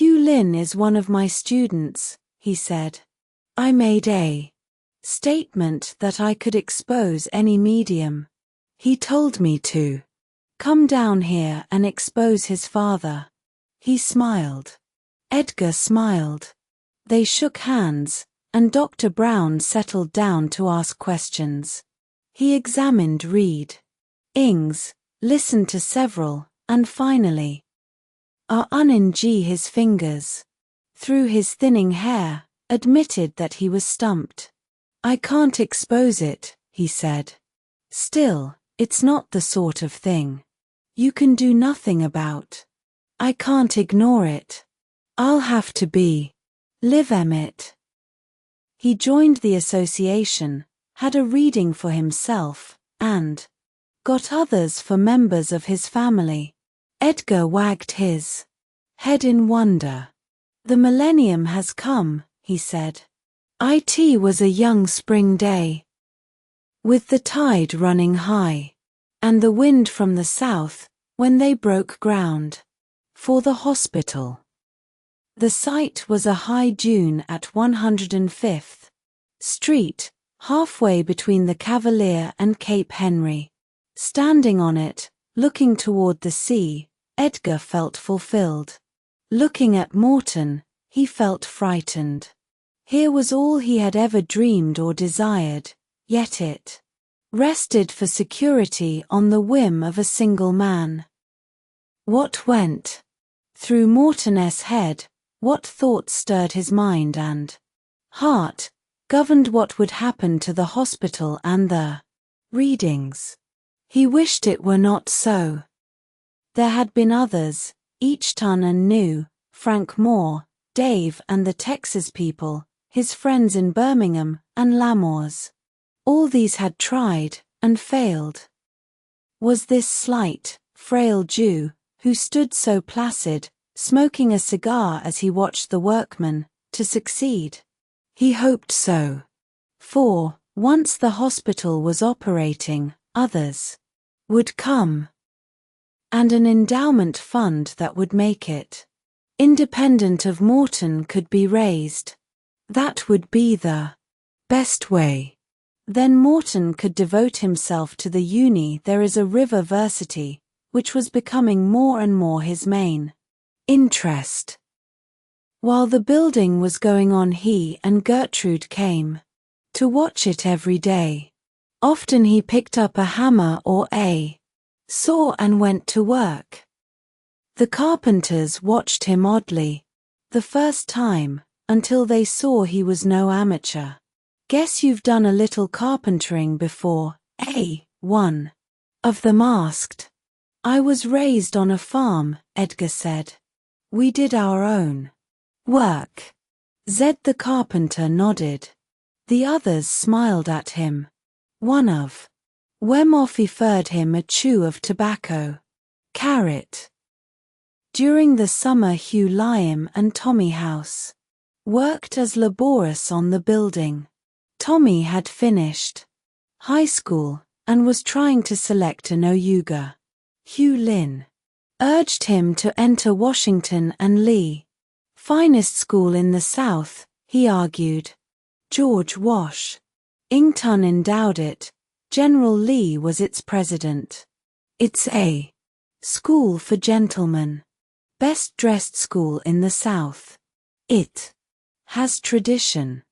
Hugh Lin is one of my students, he said. I made a statement that I could expose any medium. He told me to come down here and expose his father. He smiled. Edgar smiled. They shook hands, and Dr. Brown settled down to ask questions. He examined Reed. Ings, listened to several, and finally, his fingers, through his thinning hair, admitted that he was stumped. I can't expose it, he said. Still, it's not the sort of thing you can do nothing about. I can't ignore it. I'll have to live it. He joined the association, had a reading for himself, and got others for members of his family. Edgar wagged his head in wonder. The millennium has come, he said. It was a young spring day, with the tide running high, and the wind from the south, when they broke ground for the hospital. The site was a high dune at 105th Street, halfway between the Cavalier and Cape Henry. Standing on it, looking toward the sea, Edgar felt fulfilled. Looking at Morton, he felt frightened. Here was all he had ever dreamed or desired, yet it rested for security on the whim of a single man. What went through Morton's head, what thoughts stirred his mind and heart, governed what would happen to the hospital and the readings. He wished it were not so. There had been others, Eachton and New, Frank Moore, Dave and the Texas people, his friends in Birmingham, and Lamors. All these had tried, and failed. Was this slight, frail Jew, who stood so placid, smoking a cigar as he watched the workmen, to succeed? He hoped so. For, once the hospital was operating, others would come. And an endowment fund that would make it independent of Morton could be raised. That would be the best way. Then Morton could devote himself to the uni. There is a river-versity, which was becoming more and more his main interest. While the building was going on, he and Gertrude came to watch it every day. Often he picked up a hammer or a saw and went to work. The carpenters watched him oddly, the first time, until they saw he was no amateur. Guess you've done a little carpentering before, eh? One of them asked. I was raised on a farm, Edgar said. We did our own work. Zed the carpenter nodded. The others smiled at him. One of them offered him a chew of tobacco. Carrot. During the summer Hugh Liam and Tommy House worked as laborers on the building. Tommy had finished high school and was trying to select an OUGA. Hugh Lin urged him to enter Washington and Lee. Finest school in the South, he argued. George Washington endowed it. General Lee was its president. It's a school for gentlemen. Best dressed school in the South. It has tradition.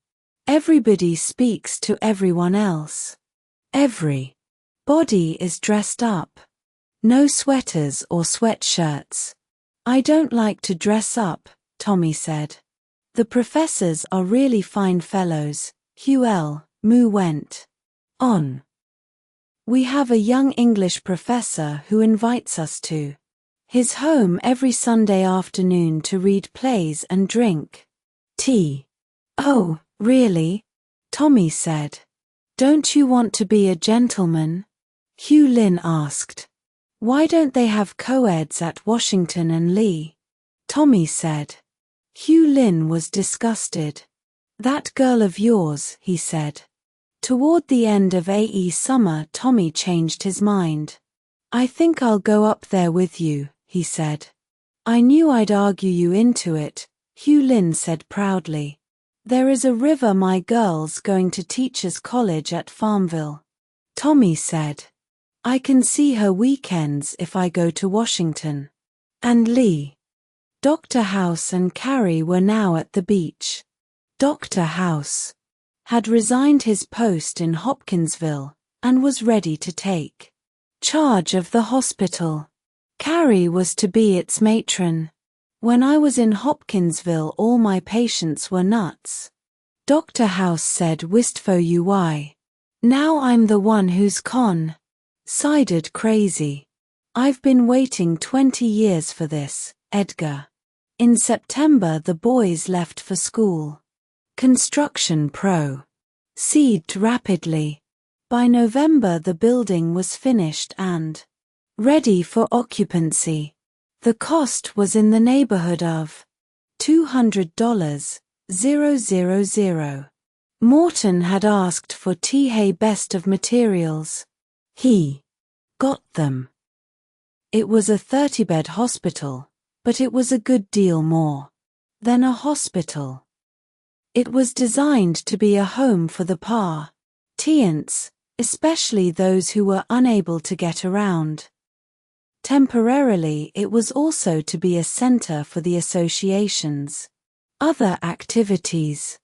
Everybody speaks to everyone else. Everybody is dressed up. No sweaters or sweatshirts. I don't like to dress up, Tommy said. The professors are really fine fellows, Hugh Moo went on. We have a young English professor who invites us to his home every Sunday afternoon to read plays and drink tea. Oh, really? Tommy said. Don't you want to be a gentleman? Hugh Lin asked. Why don't they have co-eds at Washington and Lee? Tommy said. Hugh Lin was disgusted. That girl of yours, he said. Toward the end of AE summer, Tommy changed his mind. I think I'll go up there with you, he said. I knew I'd argue you into it, Hugh Lin said proudly. There is a river my girl's going to teachers' college at Farmville. Tommy said. I can see her weekends if I go to Washington. And Lee. Dr. House and Carrie were now at the beach. Dr. House had resigned his post in Hopkinsville and was ready to take charge of the hospital. Carrie was to be its matron. When I was in Hopkinsville, all my patients were nuts. Dr. House said wistful. Now I'm the one who's sided crazy. I've been waiting 20 years for this, Edgar. In September the boys left for school. Construction proceeded rapidly. By November the building was finished and ready for occupancy. The cost was in the neighborhood of $200,000. Morton had asked for TA best of materials. He got them. It was a 30-bed hospital, but it was a good deal more than a hospital. It was designed to be a home for the patients, especially those who were unable to get around. Temporarily, it was also to be a center for the association's other activities.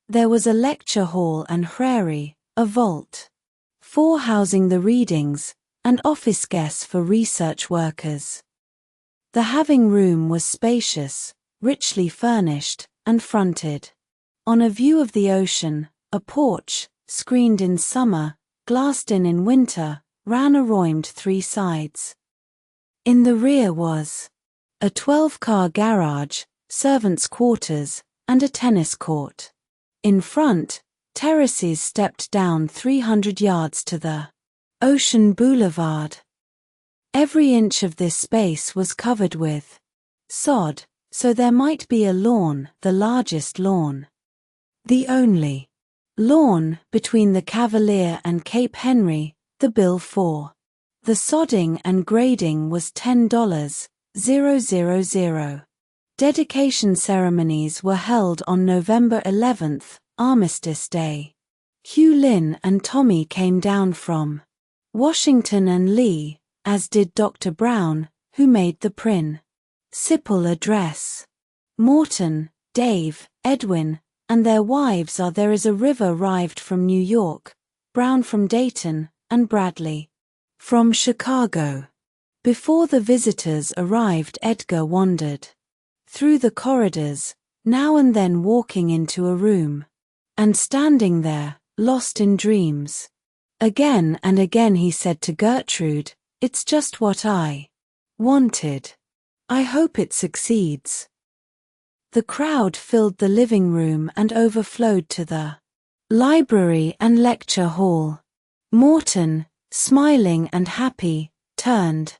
There was a lecture hall and prairie, a vault for housing the readings, and office guests for research workers. The having room was spacious, richly furnished, and fronted on a view of the ocean. A porch, screened in summer, glassed in winter, ran around 3 sides. In the rear was a 12-car garage, servants' quarters, and a tennis court. In front, terraces stepped down 300 yards to the Ocean Boulevard. Every inch of this space was covered with sod, so there might be a lawn, the largest lawn. The only lawn between the Cavalier and Cape Henry. The bill for the sodding and grading was $10,000. Dedication ceremonies were held on November 11th, Armistice Day. Hugh Lin and Tommy came down from Washington and Lee, as did Dr. Brown, who made the principal address. Morton, Dave, Edwin, and their wives are There is a river arrived from New York, Brown from Dayton, and Bradley from Chicago. Before the visitors arrived, Edgar wandered through the corridors, now and then walking into a room, and standing there, lost in dreams. Again and again he said to Gertrude, "It's just what I wanted. I hope it succeeds." The crowd filled the living room and overflowed to the library and lecture hall. Morton, smiling and happy, turned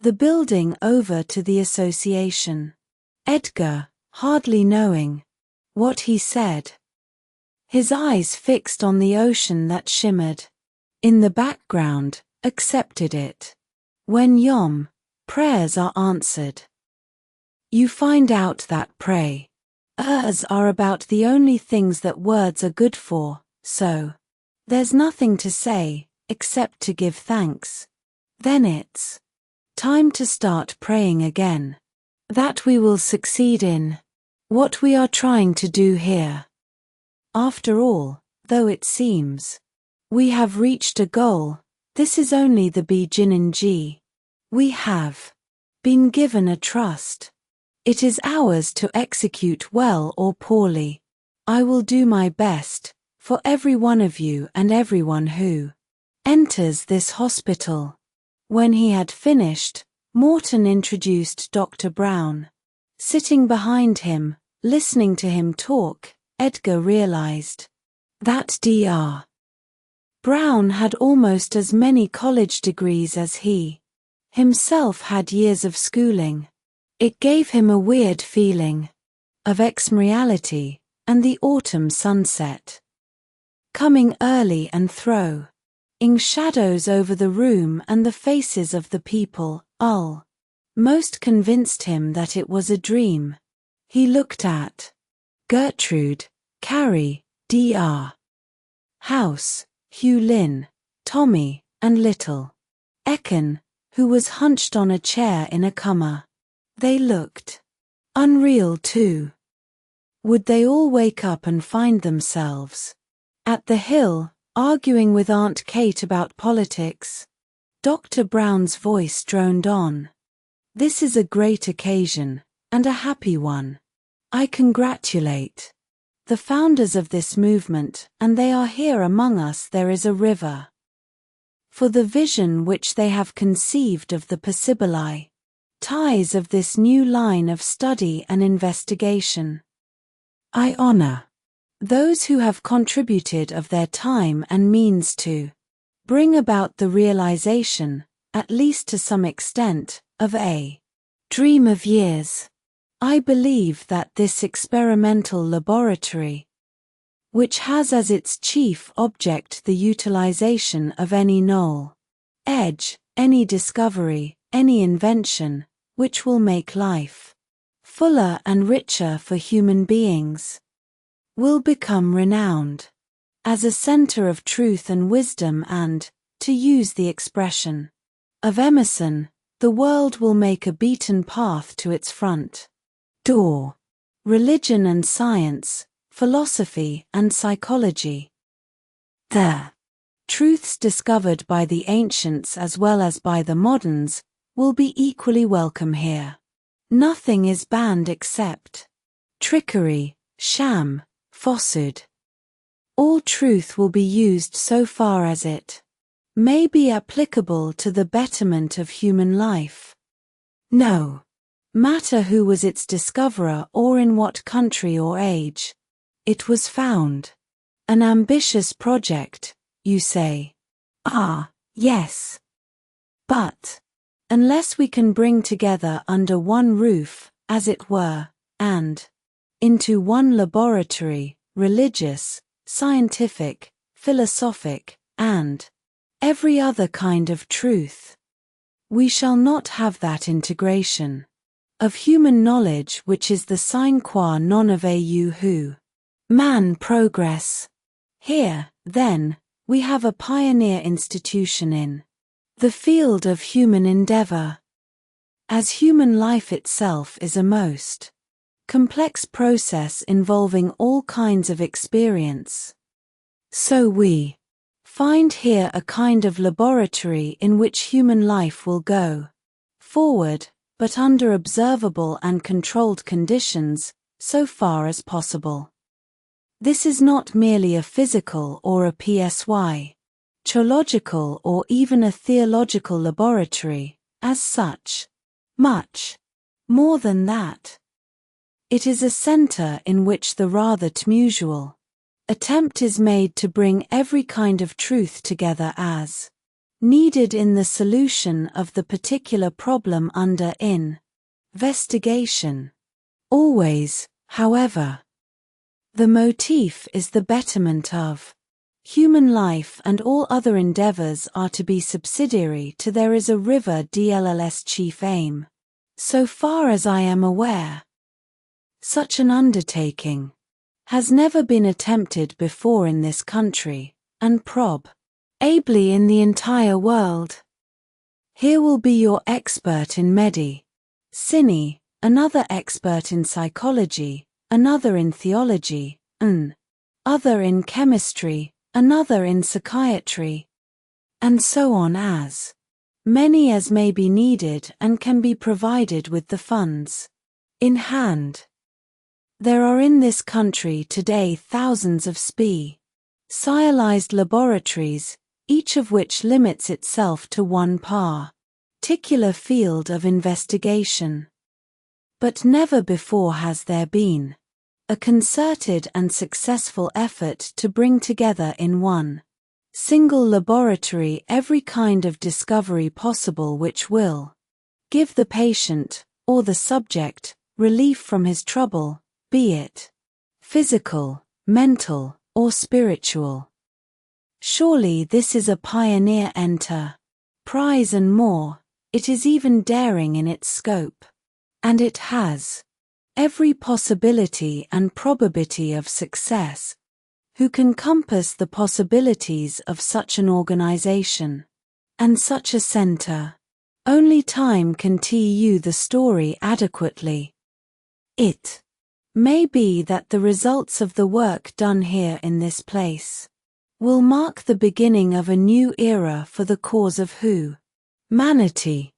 the building over to the association. Edgar, hardly knowing what he said, his eyes fixed on the ocean that shimmered in the background, accepted it. When Yom prayers are answered, you find out that prayers are about the only things that words are good for, so there's nothing to say, except to give thanks. Then it's time to start praying again. That we will succeed in what we are trying to do here. After all, though it seems we have reached a goal, this is only the beginning. We have been given a trust. It is ours to execute well or poorly. I will do my best for every one of you and everyone who enters this hospital. When he had finished, Morton introduced Dr. Brown. Sitting behind him, listening to him talk, Edgar realized that Dr. Brown had almost as many college degrees as he himself had years of schooling. It gave him a weird feeling of exmreality and the autumn sunset coming early and throwing shadows over the room and the faces of the people. Most convinced him that it was a dream. He looked at Gertrude, Carrie, Dr. House, Hugh Lynn, Tommy, and little Ekin, who was hunched on a chair in a cummer. They looked unreal too. Would they all wake up and find themselves at the Hill, arguing with Aunt Kate about politics? Dr. Brown's voice droned on. This is a great occasion, and a happy one. I congratulate the founders of this movement, and they are here among us. There is a river for the vision which they have conceived of the possibly ties of this new line of study and investigation. I honor those who have contributed of their time and means to bring about the realization, at least to some extent, of a dream of years. I believe that this experimental laboratory, which has as its chief object the utilization of any knowledge, any discovery, any invention, which will make life fuller and richer for human beings, will become renowned as a center of truth and wisdom and, to use the expression of Emerson, the world will make a beaten path to its front door. Religion and science, philosophy and psychology. The truths discovered by the ancients as well as by the moderns will be equally welcome here. Nothing is banned except trickery, sham, falsehood. All truth will be used so far as it may be applicable to the betterment of human life. No matter who was its discoverer or in what country or age it was found. An ambitious project, you say. Ah, yes. But unless we can bring together under one roof, as it were, and into one laboratory, religious, scientific, philosophic, and every other kind of truth, we shall not have that integration of human knowledge which is the sine qua non of man progress. Here, then, we have a pioneer institution in the field of human endeavor. As human life itself is a most complex process involving all kinds of experience, so we find here a kind of laboratory in which human life will go forward, but under observable and controlled conditions, so far as possible. This is not merely a physical or a psychological or even a theological laboratory, as such. Much more than that. It is a center in which the rather unusual attempt is made to bring every kind of truth together as needed in the solution of the particular problem under investigation. Always, however, the motif is the betterment of human life, and all other endeavors are to be subsidiary to there is a river DLL's chief aim. So far as I am aware, such an undertaking has never been attempted before in this country, and probably in the entire world. Here will be your expert in medicine, another expert in psychology, another in theology, other in chemistry, another in psychiatry, and so on, as many as may be needed and can be provided with the funds in hand. There are in this country today thousands of specialized laboratories, each of which limits itself to one particular field of investigation. But never before has there been a concerted and successful effort to bring together in one single laboratory every kind of discovery possible which will give the patient, or the subject, relief from his trouble, be it physical, mental, or spiritual. Surely this is a pioneer enterprise, and more, It is even daring in its scope. And it has every possibility and probability of success. Who can compass the possibilities of such an organization and such a center? Only time can tell you the story adequately. It may be that the results of the work done here in this place will mark the beginning of a new era for the cause of humanity.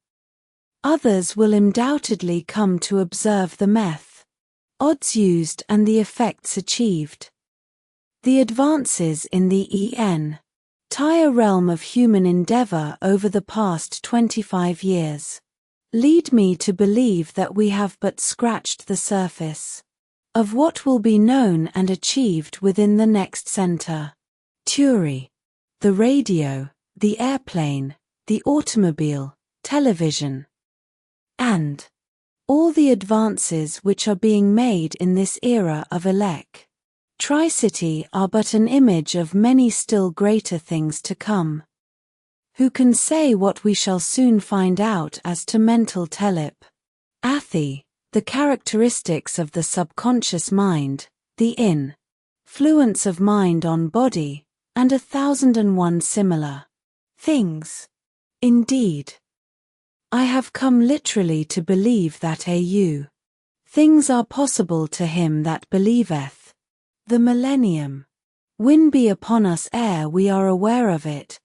Others will undoubtedly come to observe the methods used and the effects achieved. The advances in the entire realm of human endeavor over the past 25 years lead me to believe that we have but scratched the surface of what will be known and achieved within the next century. The radio, the airplane, the automobile, television, and all the advances which are being made in this era of electricity are but an image of many still greater things to come. Who can say what we shall soon find out as to mental telepathy, the characteristics of the subconscious mind, the influence of mind on body, and 1,001 similar things? Indeed, I have come literally to believe that things are possible to him that believeth. The millennium wind be upon us ere we are aware of it.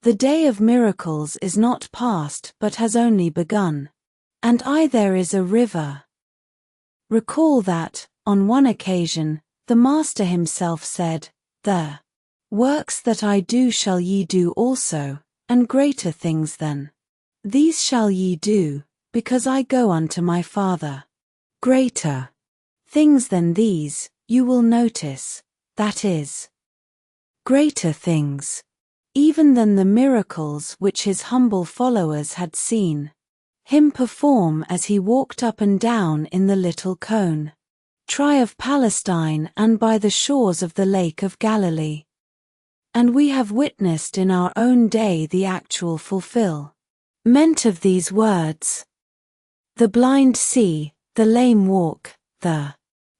The day of miracles is not past but has only begun. And there is a river. Recall that, on one occasion, the Master himself said, "The works that I do shall ye do also, and greater things than these shall ye do, because I go unto my Father." Greater things than these, you will notice, that is, greater things even than the miracles which his humble followers had seen him perform as he walked up and down in the little cone tree of Palestine and by the shores of the Lake of Galilee. And we have witnessed in our own day the actual fulfillment of these words. The blind see, the lame walk, the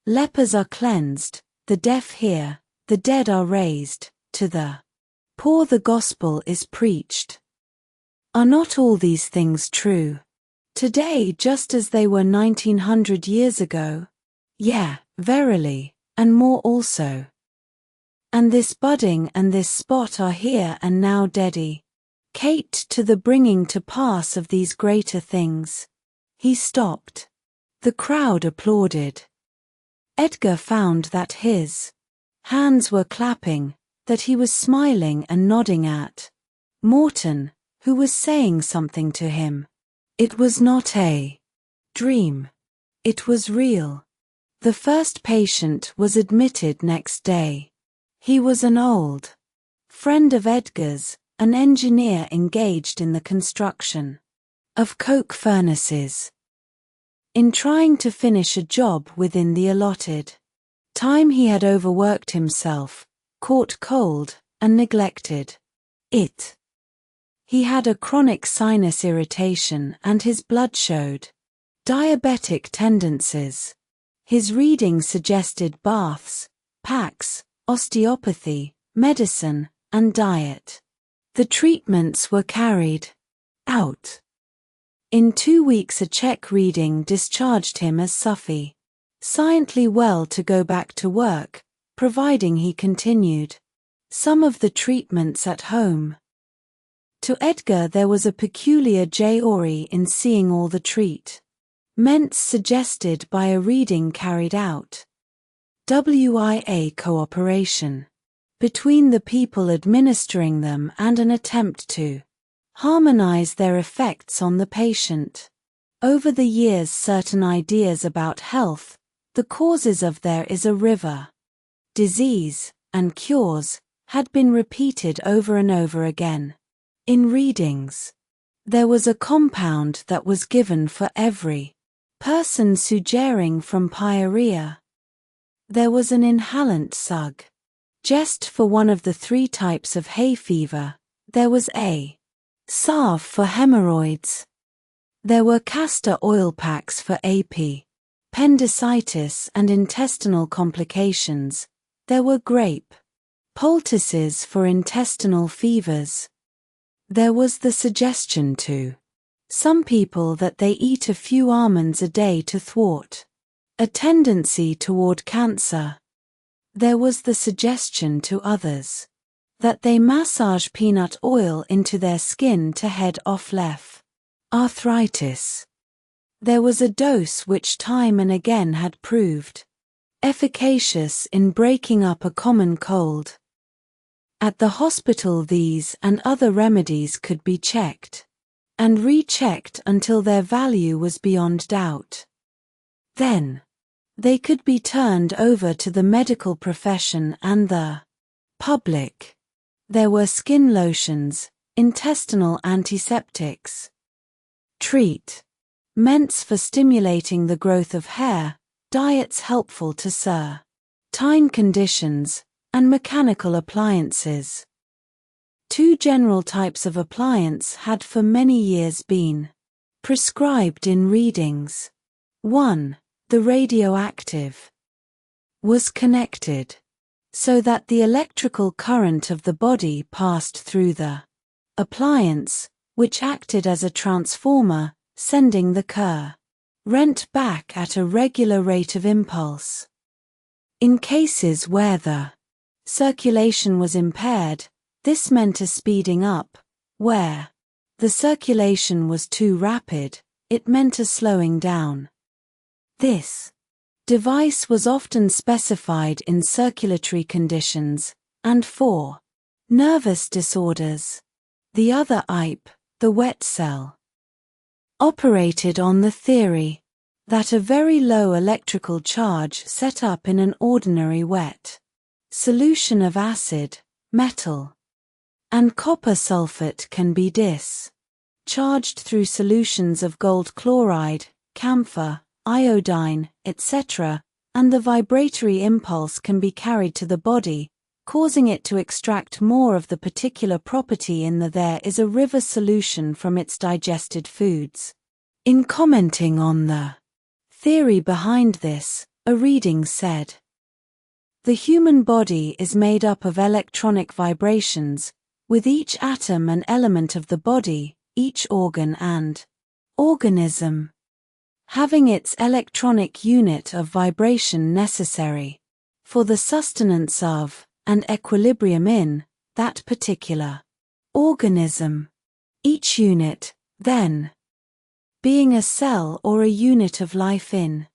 lepers are cleansed, the deaf hear, the dead are raised, to the poor the gospel is preached. Are not all these things true today just as they were 1900 years ago? Yea, verily, and more also. And this budding and this spot are here and now dedicated to the bringing to pass of these greater things. He stopped. The crowd applauded. Edgar found that his hands were clapping, that he was smiling and nodding at Morton, who was saying something to him. It was not a dream. It was real. The first patient was admitted next day. He was an old friend of Edgar's, an engineer engaged in the construction of coke furnaces. In trying to finish a job within the allotted time, he had overworked himself, caught cold, and neglected it. He had a chronic sinus irritation and his blood showed diabetic tendencies. His reading suggested baths, packs, osteopathy, medicine, and diet. The treatments were carried out. In 2 weeks a check reading discharged him as sufficiently well to go back to work, providing he continued some of the treatments at home. To Edgar there was a peculiar joy in seeing all the treatments suggested by a reading carried out. WIA cooperation between the people administering them and an attempt to harmonize their effects on the patient. Over the years certain ideas about health, the causes of there is a river, disease, and cures, had been repeated over and over again. In readings, there was a compound that was given for every person suffering from pyorrhea. There was an inhalant suggest for one of the 3 types of hay fever. There was a salve for hemorrhoids. There were castor oil packs for appendicitis and intestinal complications. There were grape poultices for intestinal fevers. There was the suggestion to some people that they eat a few almonds a day to thwart a tendency toward cancer. There was the suggestion to others that they massage peanut oil into their skin to head off arthritis. There was a dose which time and again had proved efficacious in breaking up a common cold. At the hospital these and other remedies could be checked and rechecked until their value was beyond doubt. Then they could be turned over to the medical profession and the public. There were skin lotions, intestinal antiseptics, treatments for stimulating the growth of hair, diets helpful to certain conditions, and mechanical appliances. Two general types of appliance had for many years been prescribed in readings. 1. The radioactive was connected so that the electrical current of the body passed through the appliance, which acted as a transformer, sending the current back at a regular rate of impulse. In cases where the circulation was impaired, this meant a speeding up. Where the circulation was too rapid, it meant a slowing down. This device was often specified in circulatory conditions, and for nervous disorders. The other IP, the wet cell, operated on the theory that a very low electrical charge set up in an ordinary wet solution of acid, metal, and copper sulfate can be discharged through solutions of gold chloride, camphor, iodine, etc., and the vibratory impulse can be carried to the body, causing it to extract more of the particular property in the there is a river solution from its digested foods. In commenting on the theory behind this, a reading said, "The human body is made up of electronic vibrations, with each atom and element of the body, each organ and organism having its electronic unit of vibration necessary for the sustenance of and equilibrium in that particular organism. Each unit, then, being a cell or a unit of life in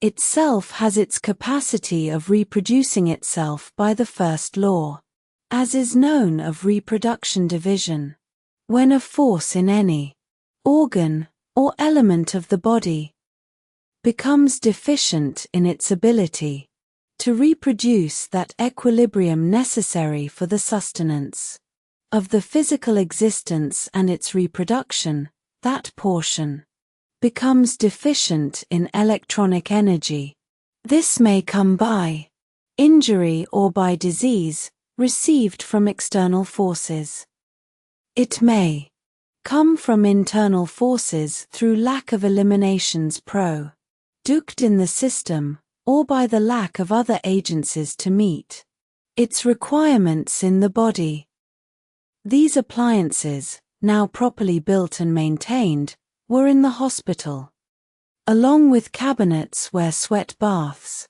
itself has its capacity of reproducing itself by the first law, as is known of reproduction division. When a force in any organ or element of the body becomes deficient in its ability to reproduce that equilibrium necessary for the sustenance of the physical existence and its reproduction, that portion becomes deficient in electronic energy. This may come by injury or by disease received from external forces. It may come from internal forces through lack of eliminations produced in the system, or by the lack of other agencies to meet its requirements in the body. These appliances, now properly built and maintained, were in the hospital, along with cabinets where sweat baths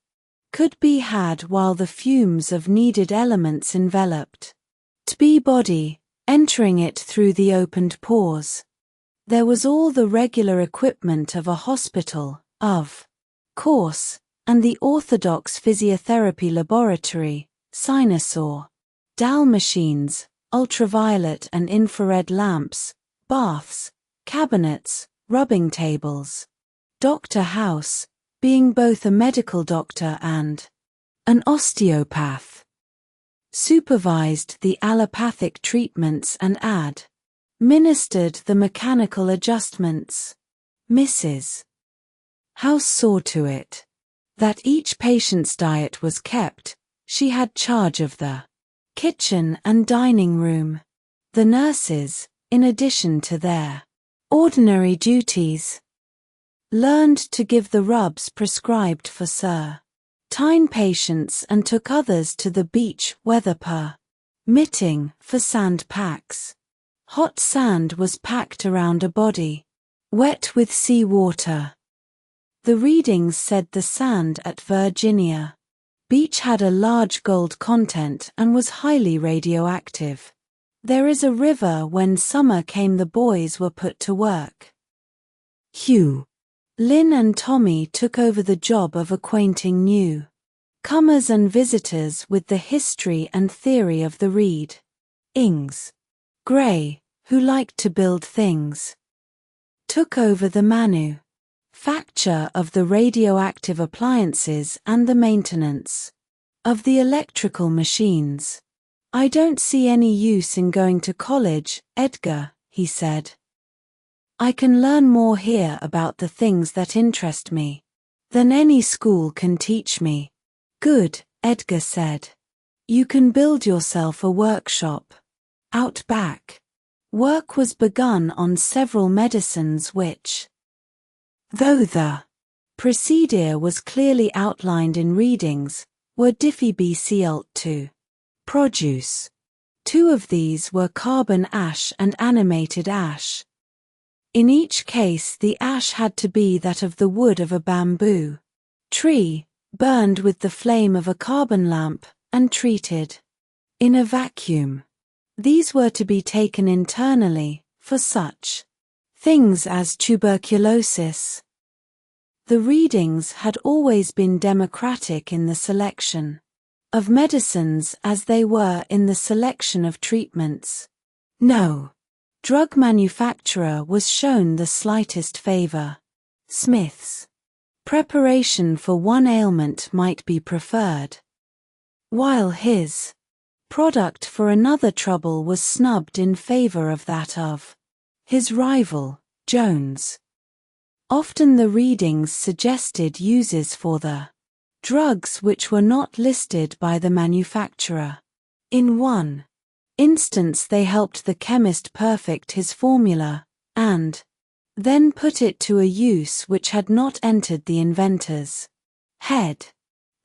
could be had while the fumes of needed elements enveloped the body, entering it through the opened pores. There was all the regular equipment of a hospital, of course, and the orthodox physiotherapy laboratory, Sinosaur, DAL machines, ultraviolet and infrared lamps, baths, cabinets, rubbing tables. Dr. House, being both a medical doctor and an osteopath, supervised the allopathic treatments and administered the mechanical adjustments. Mrs. House saw to it that each patient's diet was kept. She had charge of the kitchen and dining room. The nurses, in addition to their Ordinary duties. Learned to give the rubs prescribed for certain patients and took others to the beach weather permitting for sand packs. Hot sand was packed around a body, wet with sea water. The readings said the sand at Virginia Beach had a large gold content and was highly radioactive. There is a river. When summer came, the boys were put to work. Hugh, Lynn and Tommy took over the job of acquainting new comers and visitors with the history and theory of the readings. Gray, who liked to build things, took over the manufacture of the radioactive appliances and the maintenance of the electrical machines. "I don't see any use in going to college, Edgar," he said. "I can learn more here about the things that interest me than any school can teach me." "Good," Edgar said. "You can build yourself a workshop out back." Work was begun on several medicines which, though the procedure was clearly outlined in readings, were difficult to produce. Two of these were carbon ash and animated ash. In each case, the ash had to be that of the wood of a bamboo tree, burned with the flame of a carbon lamp, and treated in a vacuum. These were to be taken internally, for such things as tuberculosis. The readings had always been democratic in the selection of medicines as they were in the selection of treatments. No drug manufacturer was shown the slightest favor. Smith's preparation for one ailment might be preferred, while his product for another trouble was snubbed in favor of that of his rival, Jones. Often the readings suggested uses for the drugs which were not listed by the manufacturer. In one instance, they helped the chemist perfect his formula, and then put it to a use which had not entered the inventor's head.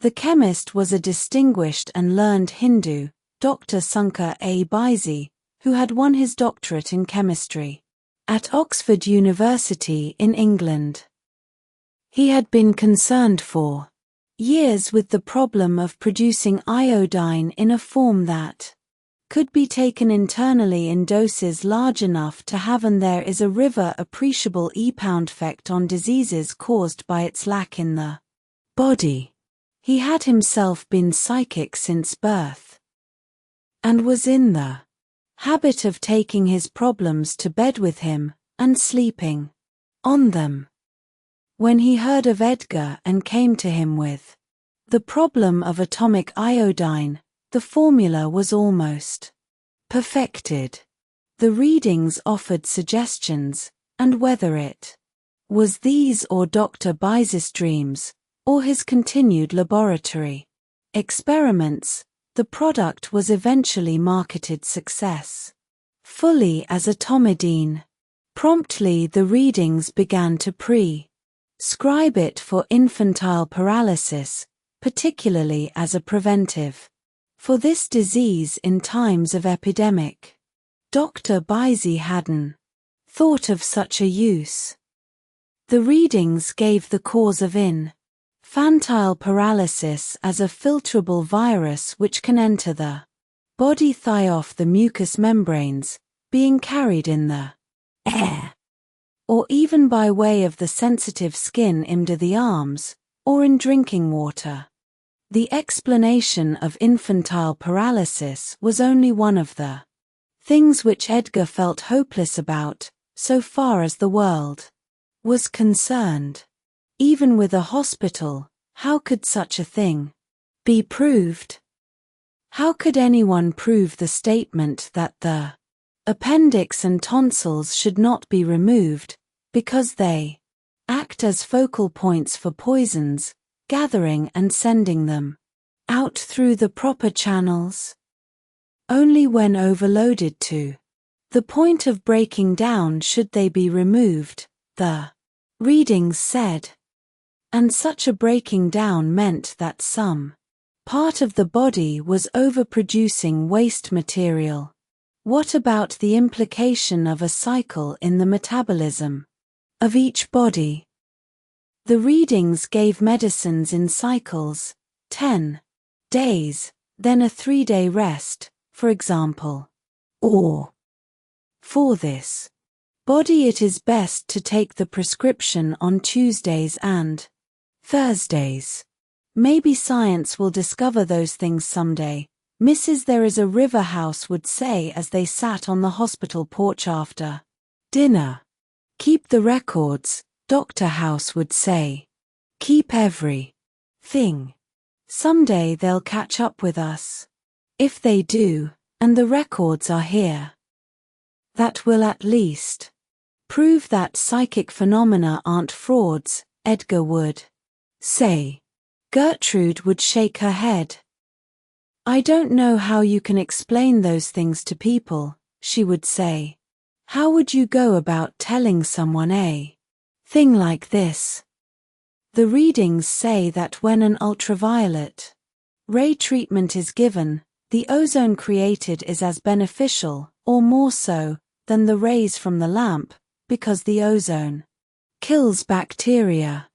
The chemist was a distinguished and learned Hindu, Dr. Sunkar A. Baisi, who had won his doctorate in chemistry at Oxford University in England. He had been concerned for years with the problem of producing iodine in a form that could be taken internally in doses large enough to have, and there is a river appreciable effect on diseases caused by its lack in the body. He had himself been psychic since birth, and was in the habit of taking his problems to bed with him, and sleeping on them. When he heard of Edgar and came to him with the problem of atomic iodine, the formula was almost perfected. The readings offered suggestions, and whether it was these or Dr. Baisi's dreams, or his continued laboratory experiments, the product was eventually marketed successfully as atomidine. Promptly the readings began to prescribe it for infantile paralysis, particularly as a preventive for this disease in times of epidemic. Dr. Baisi hadn't thought of such a use. The readings gave the cause of infantile paralysis as a filtrable virus which can enter the body off the mucous membranes, being carried in the air, or even by way of the sensitive skin into the arms, or in drinking water. The explanation of infantile paralysis was only one of the things which Edgar felt hopeless about, so far as the world was concerned. Even with a hospital, how could such a thing be proved? How could anyone prove the statement that the appendix and tonsils should not be removed, because they act as focal points for poisons, gathering and sending them out through the proper channels? Only when overloaded to The point of breaking down should they be removed, the readings said. And such a breaking down meant that some part of the body was overproducing waste material. What about the implication of a cycle in the metabolism of each body? The readings gave medicines in cycles, 10 days, then a 3-day rest, for example. Or, for this body it is best to take the prescription on Tuesdays and Thursdays. Maybe science will discover those things someday, Mrs. There is a river house would say as they sat on the hospital porch after dinner. Keep the records, Dr. House would say. Keep every thing. Someday they'll catch up with us. If they do, and the records are here, that will at least prove that psychic phenomena aren't frauds, Edgar would say. Gertrude would shake her head. I don't know how you can explain those things to people, she would say. How would you go about telling someone a thing like this? The readings say that when an ultraviolet ray treatment is given, the ozone created is as beneficial, or more so, than the rays from the lamp, because the ozone kills bacteria.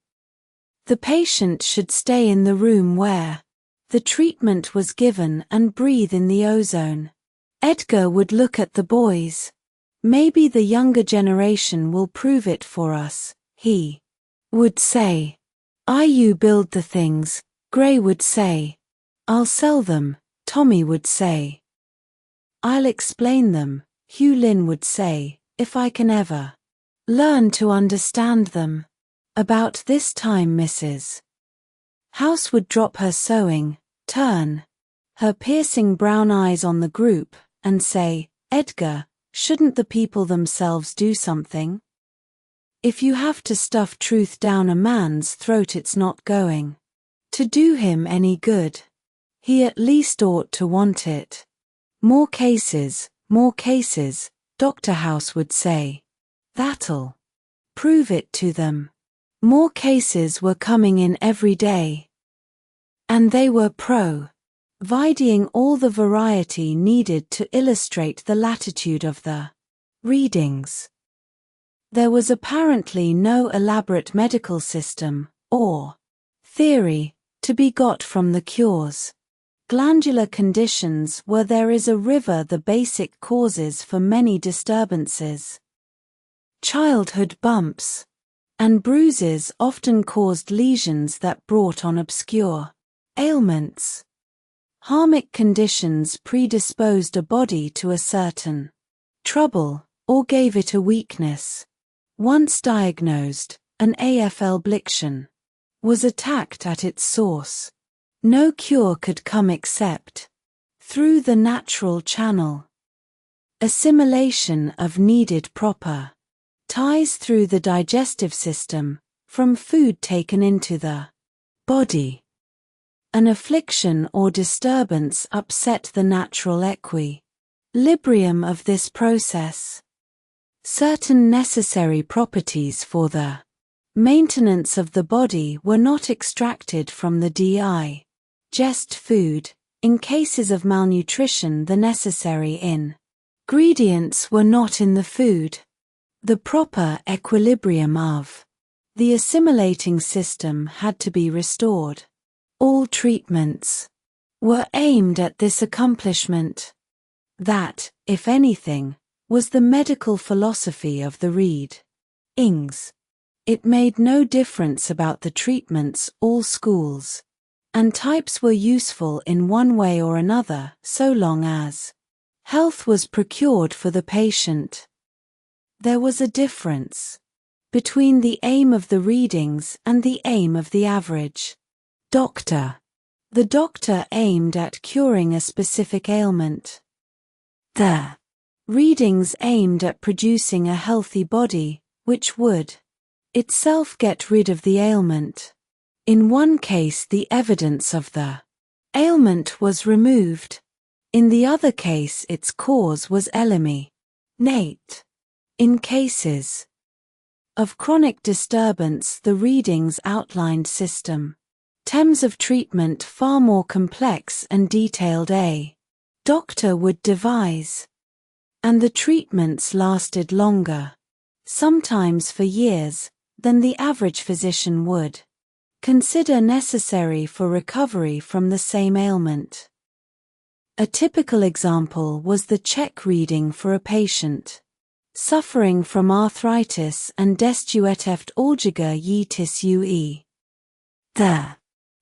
The patient should stay in the room where the treatment was given and breathe in the ozone. Edgar would look at the boys. Maybe the younger generation will prove it for us, he would say. You build the things, Gray would say. I'll sell them, Tommy would say. I'll explain them, Hugh Lynn would say, if I can ever learn to understand them. About this time Mrs. House would drop her sewing, turn her piercing brown eyes on the group, and say, Edgar, shouldn't the people themselves do something? If you have to stuff truth down a man's throat, it's not going to do him any good. He at least ought to want it. More cases, Dr. House would say. That'll prove it to them. More cases were coming in every day. And they were providing all the variety needed to illustrate the latitude of the readings. There was apparently no elaborate medical system, or theory, to be got from the cures. Glandular conditions where there is a river, the basic causes for many disturbances. Childhood bumps and bruises often caused lesions that brought on obscure ailments. Harmic conditions predisposed a body to a certain trouble, or gave it a weakness. Once diagnosed, an affliction was attacked at its source. No cure could come except through the natural channel. Assimilation of needed proper ties through the digestive system, from food taken into the body. An affliction or disturbance upset the natural equilibrium of this process. Certain necessary properties for the maintenance of the body were not extracted from the digest food. In cases of malnutrition, the necessary ingredients were not in the food. The proper equilibrium of the assimilating system had to be restored. All treatments were aimed at this accomplishment. That, if anything, was the medical philosophy of the readings. It made no difference about the treatments. All schools and types were useful in one way or another, so long as health was procured for the patient. There was a difference between the aim of the readings and the aim of the average doctor. The doctor aimed at curing a specific ailment. The readings aimed at producing a healthy body, which would itself get rid of the ailment. In one case, the evidence of the ailment was removed. In the other case, its cause was eliminated. Nate. In cases of chronic disturbance, the readings outlined system. Terms of treatment far more complex and detailed. A doctor would devise. And the treatments lasted longer, sometimes for years, than the average physician would consider necessary for recovery from the same ailment. A typical example was the check reading for a patient suffering from arthritis and destueteft yitis ue. The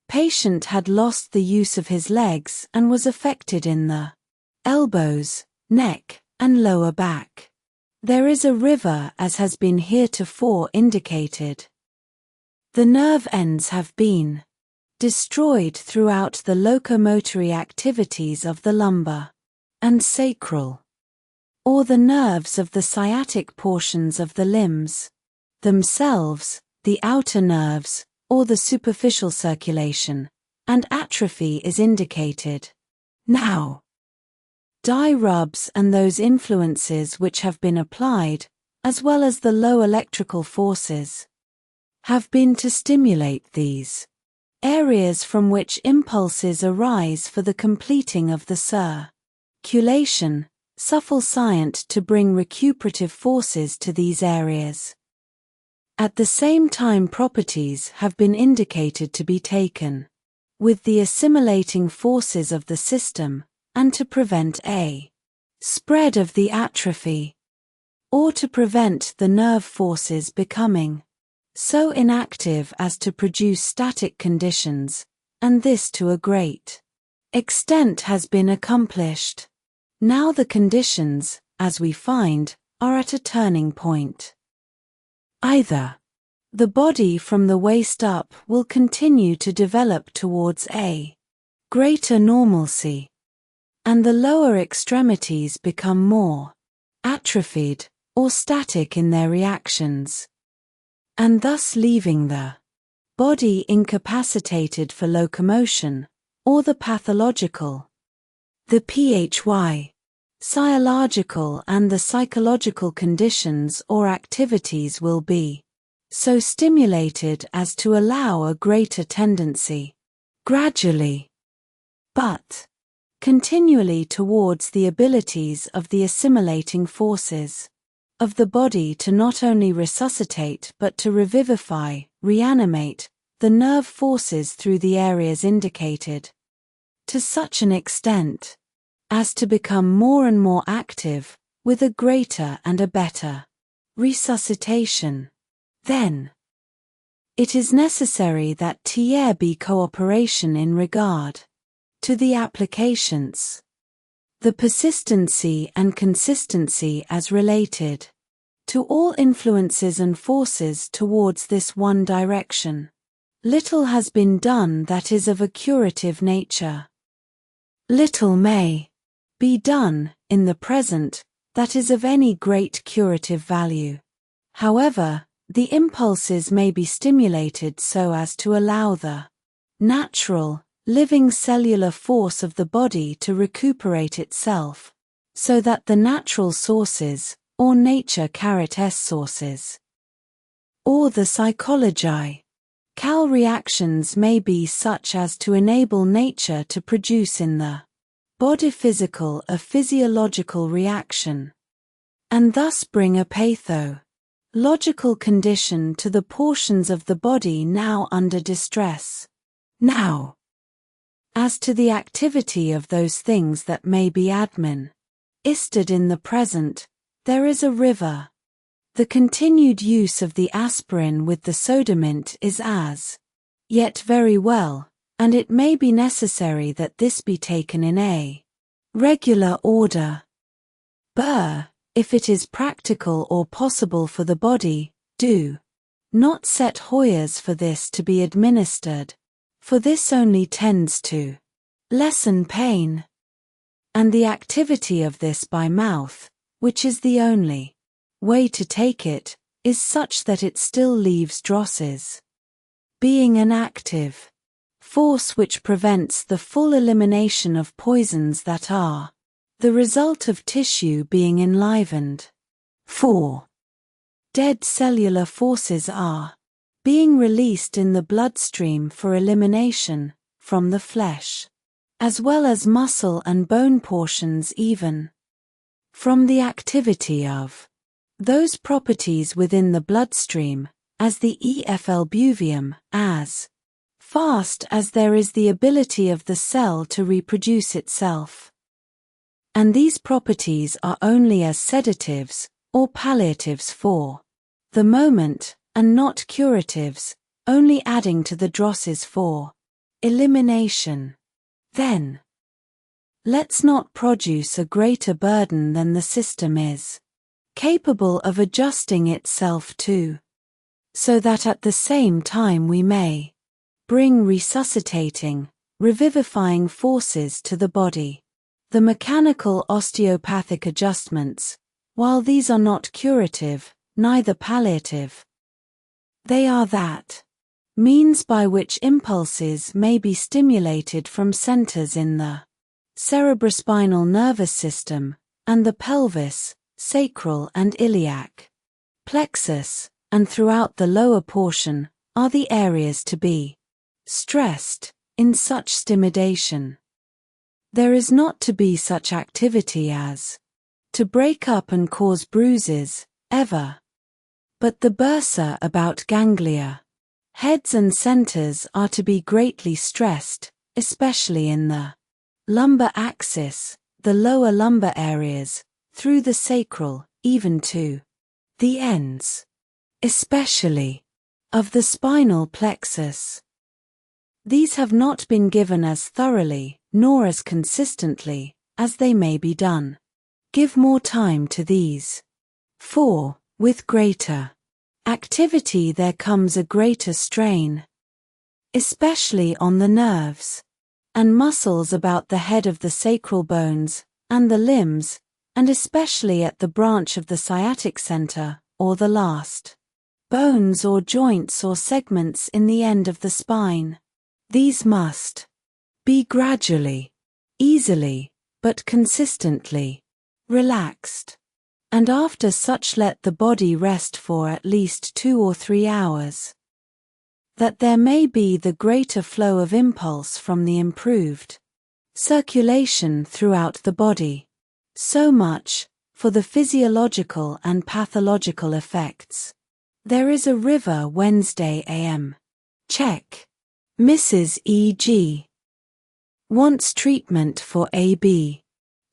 patient had lost the use of his legs and was affected in the elbows, neck, and lower back. There is a river, as has been heretofore indicated. The nerve ends have been destroyed throughout the locomotory activities of the lumbar and sacral, or the nerves of the sciatic portions of the limbs themselves, the outer nerves, or the superficial circulation, and atrophy is indicated. Now, dye rubs and those influences which have been applied, as well as the low electrical forces, have been to stimulate these areas from which impulses arise for the completing of the circulation, sufficient to bring recuperative forces to these areas. At the same time, properties have been indicated to be taken with the assimilating forces of the system, and to prevent a spread of the atrophy, or to prevent the nerve forces becoming so inactive as to produce static conditions, and this to a great extent has been accomplished. Now the conditions, as we find, are at a turning point. Either the body from the waist up will continue to develop towards a greater normalcy, and the lower extremities become more atrophied or static in their reactions, and thus leaving the body incapacitated for locomotion, or the pathological, the physiological and the psychological conditions or activities will be so stimulated as to allow a greater tendency, gradually, but continually, towards the abilities of the assimilating forces of the body to not only resuscitate but to revivify, reanimate, the nerve forces through the areas indicated, to such an extent as to become more and more active, with a greater and a better resuscitation. Then, it is necessary that there be cooperation in regard to the applications, the persistency and consistency as related to all influences and forces towards this one direction. Little has been done that is of a curative nature. Little may be done, in the present, that is of any great curative value. However, the impulses may be stimulated so as to allow the natural, living cellular force of the body to recuperate itself, so that the natural sources, or nature sources, or the psychological reactions may be such as to enable nature to produce in the body a physiological reaction, and thus bring a pathological condition to the portions of the body now under distress. Now, as to the activity of those things that may be administered in the present, there is a river. The continued use of the aspirin with the sodamint is as yet very well, and it may be necessary that this be taken in a regular order. If it is practical or possible for the body, do not set Hoyers for this to be administered, for this only tends to lessen pain, and the activity of this by mouth, which is the only way to take it, is such that it still leaves drosses, being an active force which prevents the full elimination of poisons that are the result of tissue being enlivened. 4. Dead cellular forces are being released in the bloodstream for elimination from the flesh, as well as muscle and bone portions even from the activity of those properties within the bloodstream, as the effluvium, as fast as there is the ability of the cell to reproduce itself. And these properties are only as sedatives or palliatives for the moment, and not curatives, only adding to the drosses for elimination. Then, let's not produce a greater burden than the system is capable of adjusting itself to, so that at the same time we may bring resuscitating, revivifying forces to the body. The mechanical osteopathic adjustments, while these are not curative, neither palliative, they are that means by which impulses may be stimulated from centers in the cerebrospinal nervous system, and the pelvis, sacral and iliac plexus, and throughout the lower portion, are the areas to be stressed in such stimulation. There is not to be such activity as to break up and cause bruises, ever. But the bursa about ganglia, heads and centers are to be greatly stressed, especially in the lumbar axis, the lower lumbar areas, through the sacral, even to the ends, especially of the spinal plexus. These have not been given as thoroughly, nor as consistently, as they may be done. Give more time to these. 4. With greater activity there comes a greater strain, especially on the nerves and muscles about the head of the sacral bones, and the limbs, and especially at the branch of the sciatic center, or the last bones or joints or segments in the end of the spine. These must be gradually, easily, but consistently relaxed, and after such let the body rest for at least 2 or 3 hours, that there may be the greater flow of impulse from the improved circulation throughout the body. So much for the physiological and pathological effects. There is a river Wednesday a.m. Check. Mrs. E.G. wants treatment for A.B.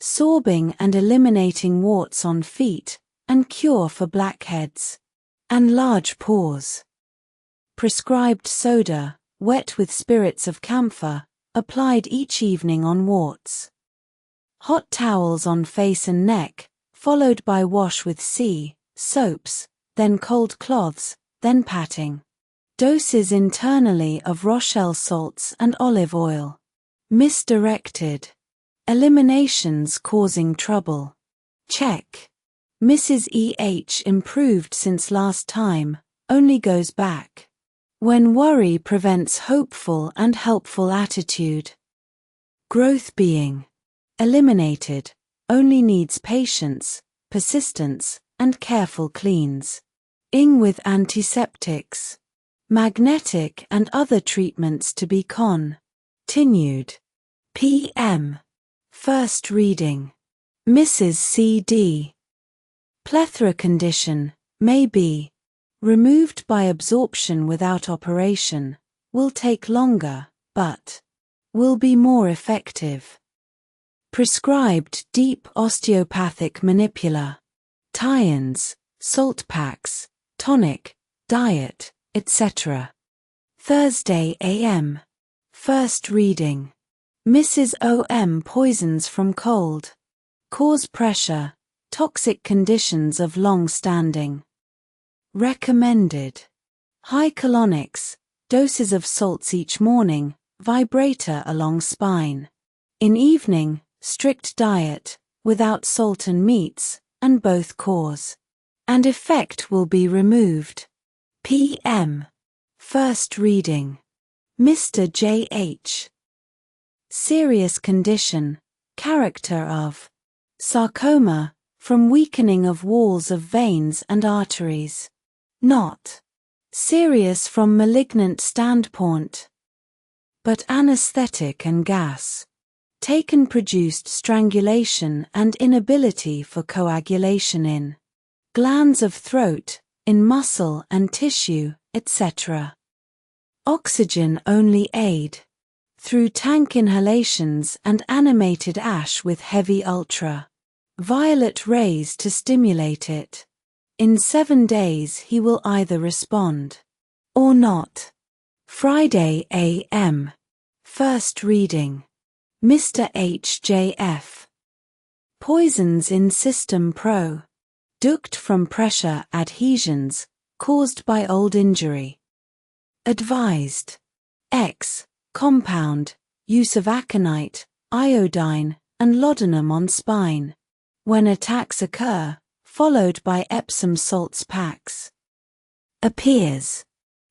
sorbing and eliminating warts on feet, and cure for blackheads and large pores. Prescribed soda, wet with spirits of camphor, applied each evening on warts. Hot towels on face and neck, followed by wash with soaps, then cold cloths, then patting. Doses internally of Rochelle salts and olive oil. Misdirected. Eliminations causing trouble. Check. Mrs. E.H. improved since last time, only goes back when worry prevents hopeful and helpful attitude. Growth being eliminated, only needs patience, persistence, and careful cleans. Ing with antiseptics, magnetic and other treatments to be continued. P.M. First reading. Mrs. C.D. Plethora condition, may be removed by absorption without operation, will take longer, but will be more effective. Prescribed deep osteopathic manipula, tie-ins, salt packs, tonic, diet, etc. Thursday a.m. First reading. Mrs. O.M. poisons from cold. Cause pressure, toxic conditions of long standing. Recommended. High colonics, doses of salts each morning, vibrator along spine. In evening, strict diet, without salt and meats, and both cause and effect will be removed. P.M. First reading. Mr. J.H. Serious condition, character of Sarcoma, from weakening of walls of veins and arteries. Not serious from malignant standpoint, but anesthetic and gas taken produced strangulation and inability for coagulation in glands of throat, in muscle and tissue, etc. Oxygen only aid through tank inhalations and animated ash with heavy ultra-violet rays to stimulate it. In 7 days he will either respond or not. Friday a.m. First reading. Mr. H.J.F. Poisons in system product from pressure adhesions caused by old injury. Advised. X. Compound, use of aconite, iodine, and laudanum on spine. When attacks occur, followed by Epsom salts packs. Appears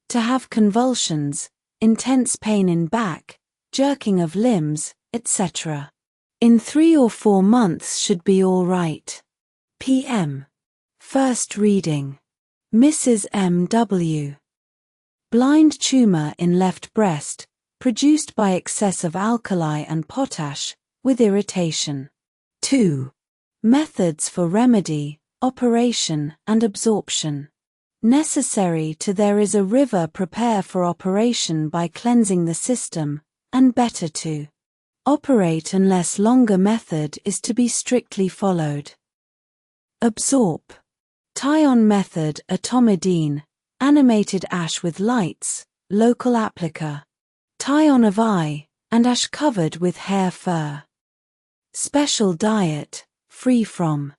to have convulsions, intense pain in back, jerking of limbs, etc. In 3 or 4 months should be all right. P.M. First reading. Mrs. M.W. Blind tumor in left breast, produced by excess of alkali and potash, with irritation. 2. Methods for remedy, operation and absorption. Necessary to there is a river prepare for operation by cleansing the system, and better to operate unless longer method is to be strictly followed. Absorb. Tie-on method atomidine, animated ash with lights, local applica. Tie-on of eye, and ash covered with hair fur. Special diet, free from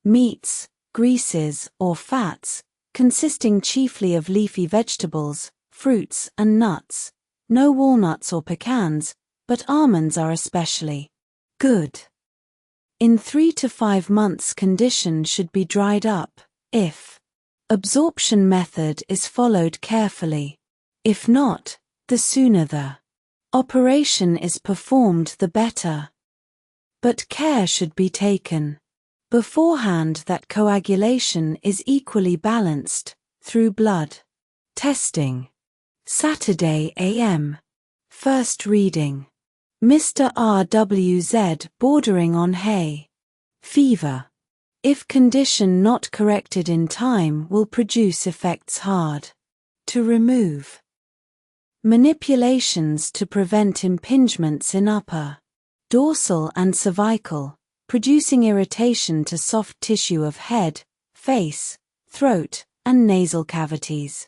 meats, greases or fats, consisting chiefly of leafy vegetables, fruits and nuts, no walnuts or pecans, but almonds are especially good. In 3 to 5 months condition should be dried up, if absorption method is followed carefully. If not, the sooner the operation is performed the better. But care should be taken beforehand that coagulation is equally balanced, through blood testing. Saturday a.m. First reading. Mr. R.W.Z. bordering on hay fever. If condition not corrected in time will produce effects hard to remove. Manipulations to prevent impingements in upper, dorsal and cervical, producing irritation to soft tissue of head, face, throat, and nasal cavities.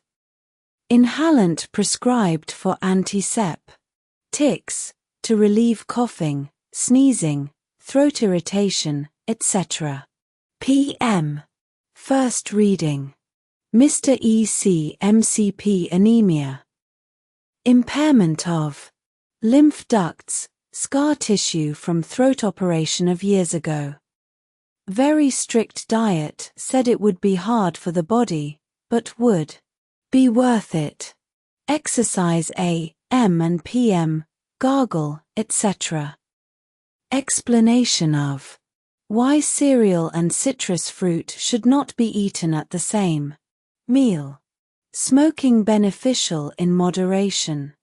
Inhalant prescribed for antiseptics, to relieve coughing, sneezing, throat irritation, etc. P.M. First reading. Mr. E.C. MCP anemia. Impairment of lymph ducts, scar tissue from throat operation of years ago. Very strict diet said it would be hard for the body, but would be worth it. Exercise A.M. and P.M., gargle, etc. Explanation of why cereal and citrus fruit should not be eaten at the same meal. Smoking beneficial in moderation.